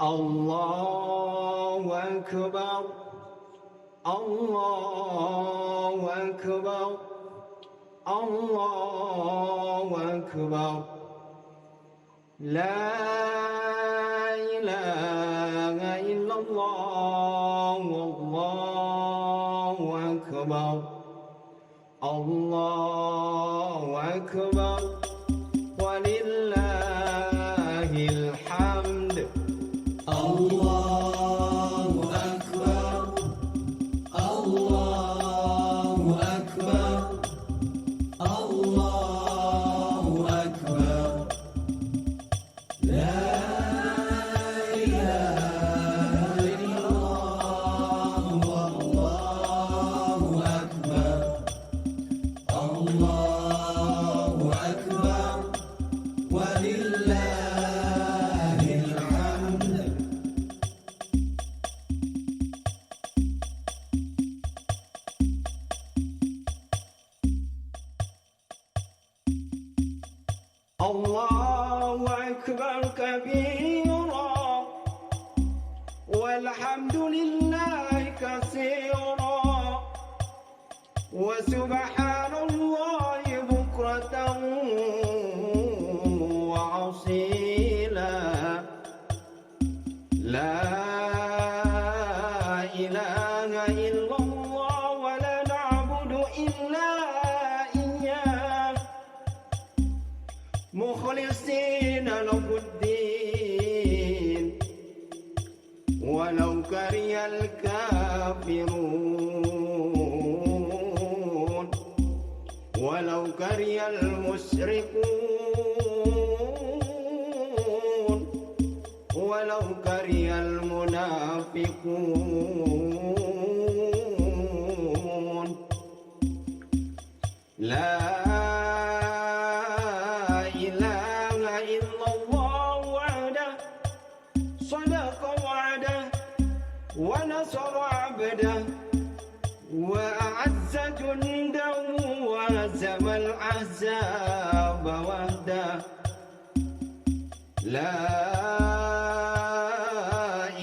الله أكبر الله أكبر الله أكبر لا إله إلا الله والله أكبر الله أكبر ولله الحمد الله أكبر الله أكبر الله أكبر لا إله إلا الله والله أكبر الله أكبر ولله الحمد الله أكبر كبيرا والحمد لله كثيرا وسبحان الله بكرة وأصيلا لا إله إلا الله ولا نعبد إلا إياه مخلصين له الدين ولو كره الكافرون ولو كره المشركون ولو كره المنافقون لا إله إلا الله وحده صدق وعده ونصر عبده وأعز جنده وهزم الأحزاب وحده لا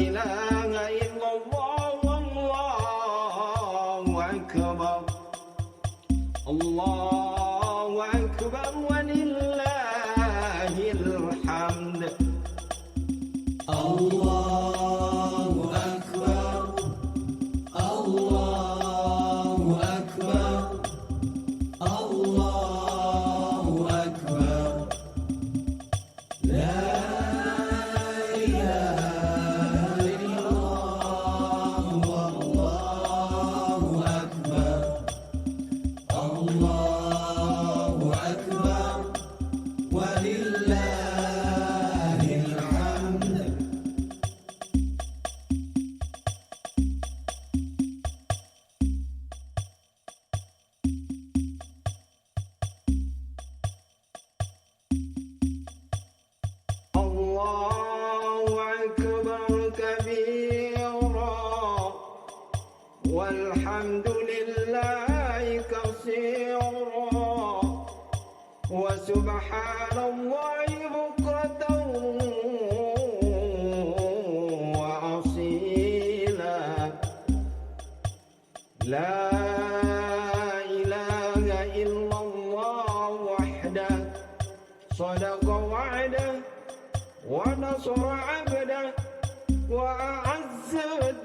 إله إلا الله والله أكبر الله أكبر ولله الحمد الله أكبر الله أكبر الله أكبر لا إله إلا الله والله أكبر الله أكبر ولله الحمد الله أكبر كبيرا والحمد لله كثيرا وسبحان الله بكرة وأصيلا لا إله إلا الله وحده صدق وعده ونصر عبده وأعز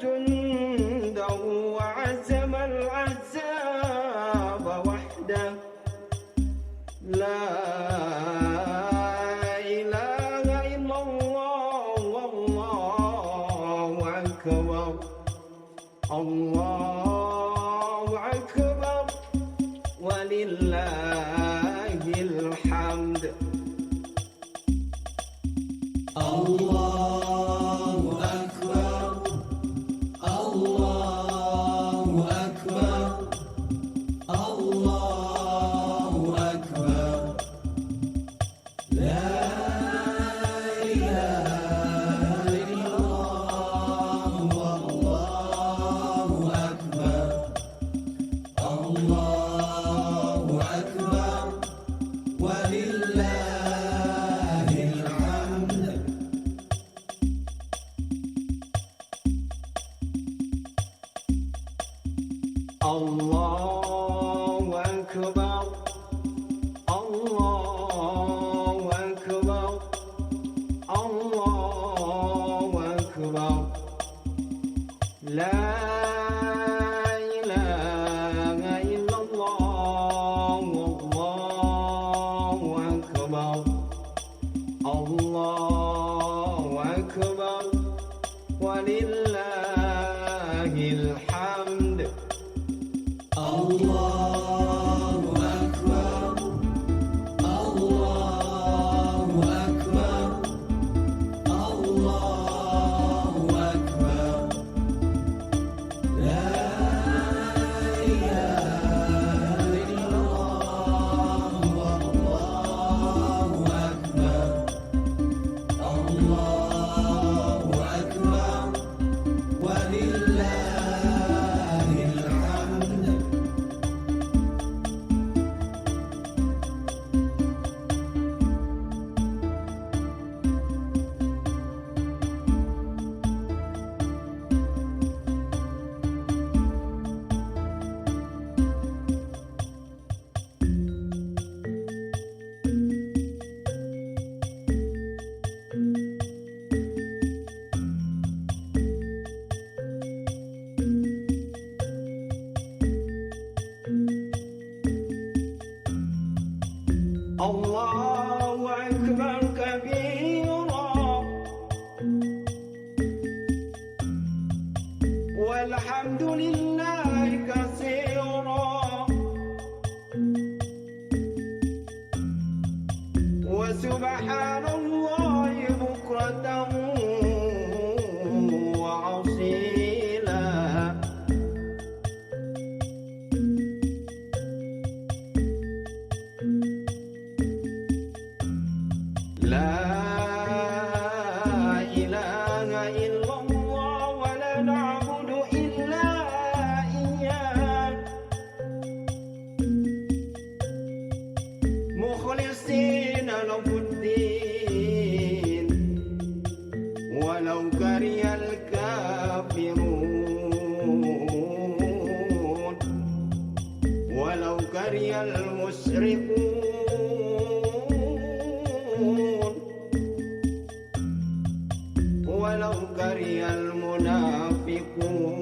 جنده وعزم الأحزاب وحده لا إله إلا الله والله أكبر الله أكبر ولله الحمد الله أكبر الله أكبر الله أكبر لا إله إلا الله والله أكبر Allahu Akbar, Allahu Akbar, Allahu Akbar. La ilaha illallah, Allahu Akbar, Allahu Akbar, walillahil hamd. Allahu Akbar, Allahu Akbar, Allahu Akbar. La ilaha illallah, Allahu Akbar, Allahu Akbar, walillahil hamd. Allahu Akbar kabira, walhamdulillahi katsira, wa subhanallahi bukratan wa asila. La ilaha illallah wa la na'budu illa iyyah, mukhlisina lahuddin, walau karihal kafirun, walau karihal musyrikun, walau karihal munafiqun.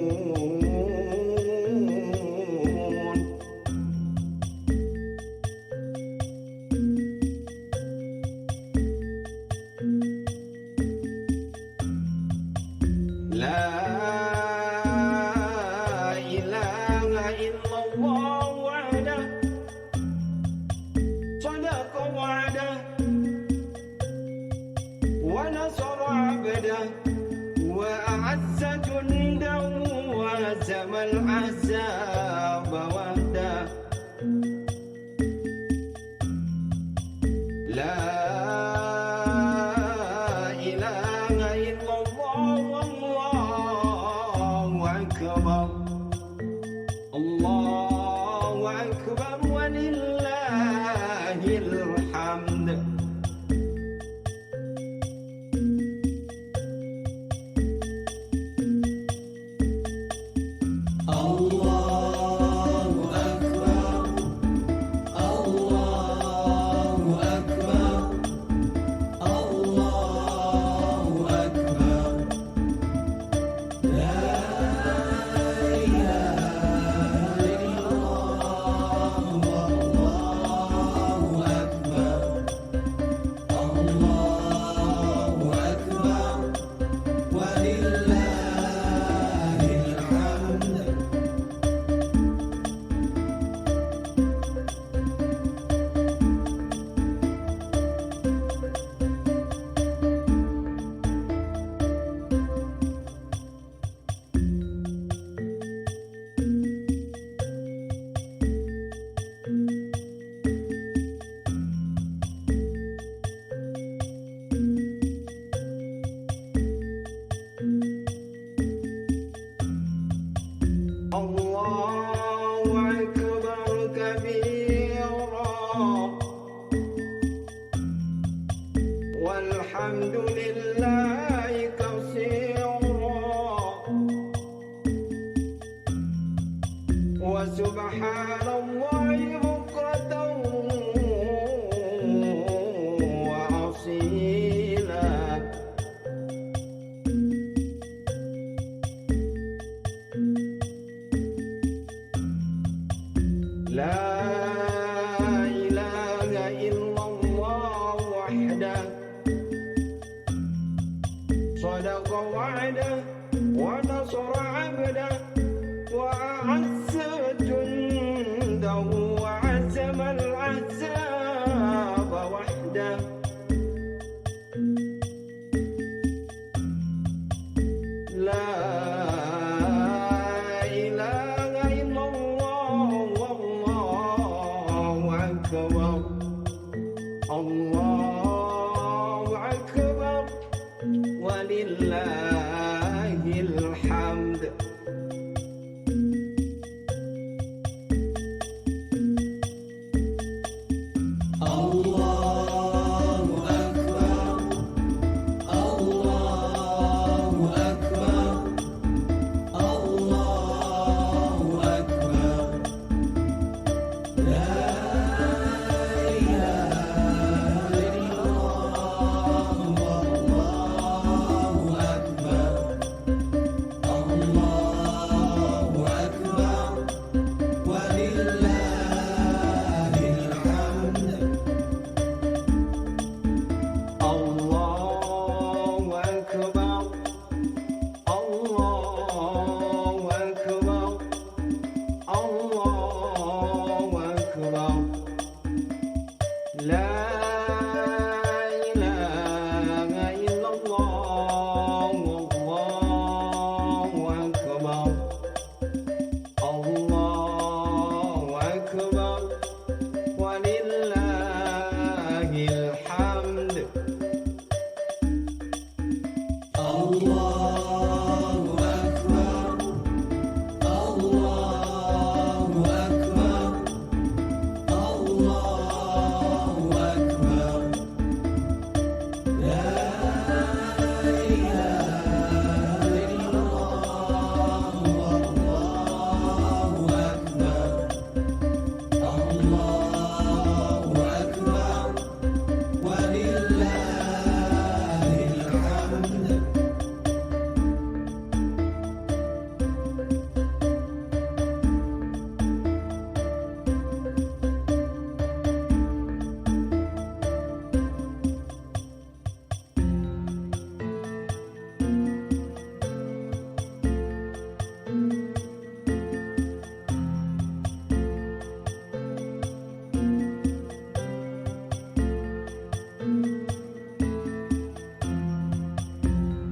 La ilaha illallah wahdah, sadaqa wa'dah, wa nasara 'abdah, wa a'azza jundahu, wa hazama al-ahzaba wahdah. La ilaha illallah, Allahu Akbar, Allahu Akbar, walillahil hamd. Allahu Akbar, Allahu Akbar, Allahu Akbar, لا إله إلا الله وحده صدق وعده ونصر عبده وأعز جنده وعزم الأحزاب وحده لا إله إلا الله والله أكبر الله أكبر ولله الحمد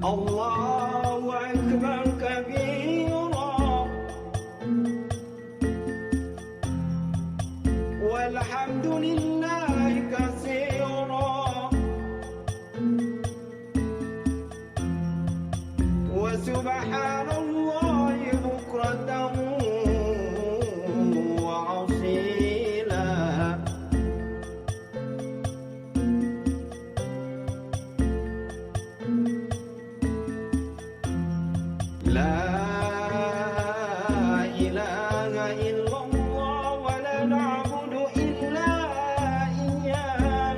الله أكبر كبيرا والحمد لله كثيرا وسبحان الله بكرة وأصيلا لا إله إلا الله ولا نعبد إلا إياه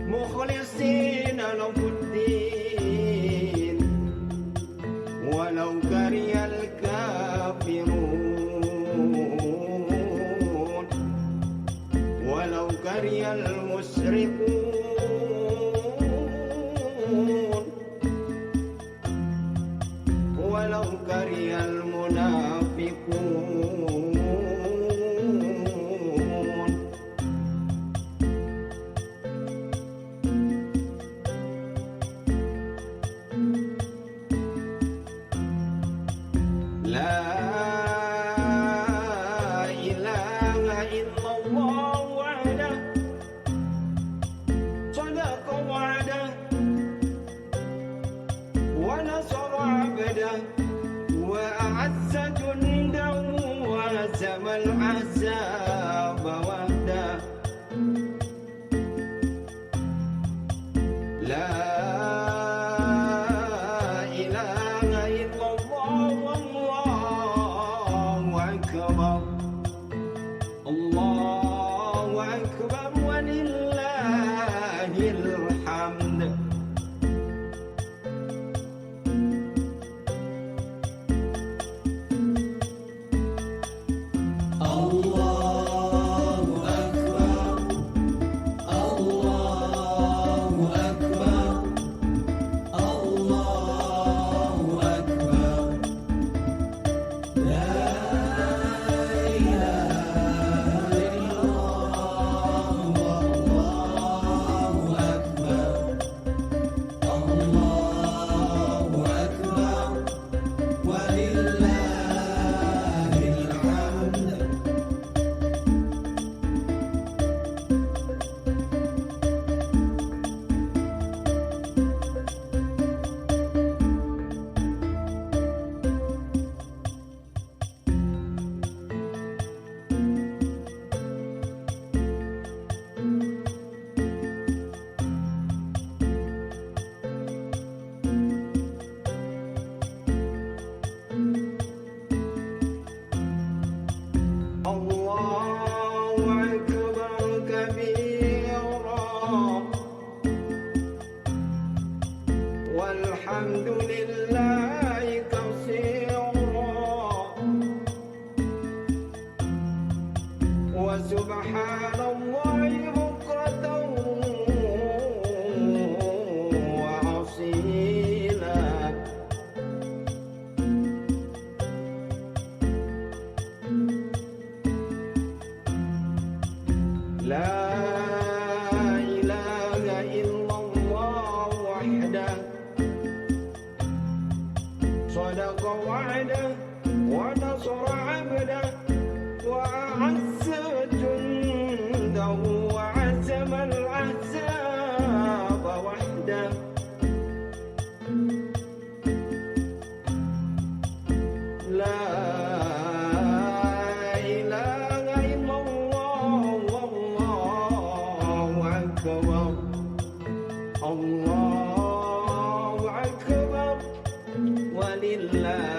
مخلصين له الدين ولو كره الكافرون ولو كره المشركون ولو كره المنافقون لا إله إلا الله وحده صدق وعده ونصر عبده وأعز جنده وهزم الأحزاب وحده لا إله إلا الله والله أكبر الله أكبر ولله الحمد والحمد لله كثيرا وسبحان الله بكرة وأصيلا لا إله إلا الله وحده صدق وعده ونصر عبده وأعز جنده وعزم الأحزاب وحده لا إله إلا الله والله أكبر الله أكبر ولله